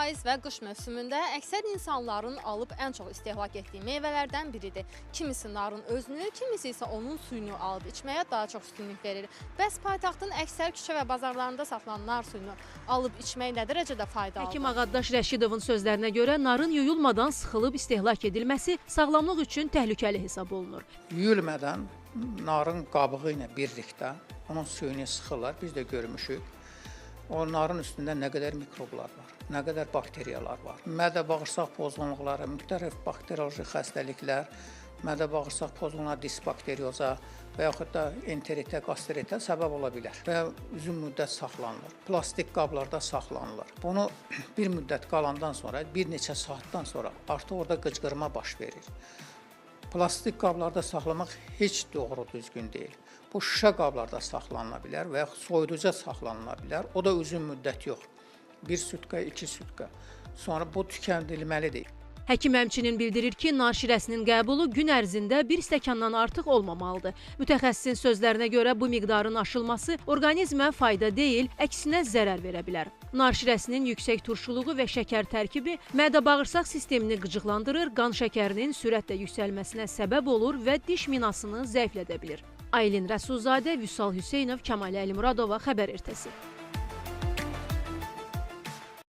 payız və qış mövsümündə əksər insanların alıb ən çox istehlak etdiyi meyvələrdən biridir. Kimisi narın özünü, kimisi isə onun suyunu alıb içməyə daha çox üstünlük verir. Bəs paytaxtın əksər küçə və bazarlarında satılan nar suyunu alıb içmək nə dərəcədə faydalıdır? Həkim Ağaddaş Rəşidovun sözlərinə görə narın yuyulmadan sıxılıb istehlak edilməsi sağlamlıq üçün təhlükəli hesab olunur. Yuyulmadan narın qabığı ilə birlikdə onun suyunu sıxırlar, biz də görmüşük. O narın üstündə nə qədər mikroblar var, nə qədər bakteriyalar var. Mədə-bağırsaq pozğunluqları, müxtəlif bakterioloji xəstəliklər, mədə-bağırsaq pozğunluğuna, disbakterioza və yaxud da enteritə, qastritə səbəb ola bilər və uzun müddət saxlanılır. Plastik qablarda saxlanılır. Bunu bir müddət qalandan sonra, bir neçə saatdan sonra artıq orada qıcqırma baş verir. Plastik qablarda saxlamaq heç doğru düzgün deyil. Bu şüşə qablarda saxlanıla bilər və yaxud soyuduca saxlanıla bilər. O da uzun müddət yox. 1 sutka, 2 sutka. Sonra bu tükəndilməlidir. Həkim həmçinin bildirir ki, nar şirəsinin qəbulu gün ərzində 1 stəkandan artıq olmamalıdır. Mütəxəssisin sözlərinə görə bu miqdarın aşılması orqanizmə fayda deyil, əksinə zərər verə bilər. Nar şirəsinin yüksək turşuluğu və şəkər tərkibi mədə-bağırsaq sistemini qıcıqlandırır, qan şəkərinin sürətlə yüksəlməsinə səbəb olur və diş minasını zəiflədə bilir. Aylin Rəsulzadə, Vüsal Hüseynov, Kəmal Əlimuradova, Xəbər Ertəsi.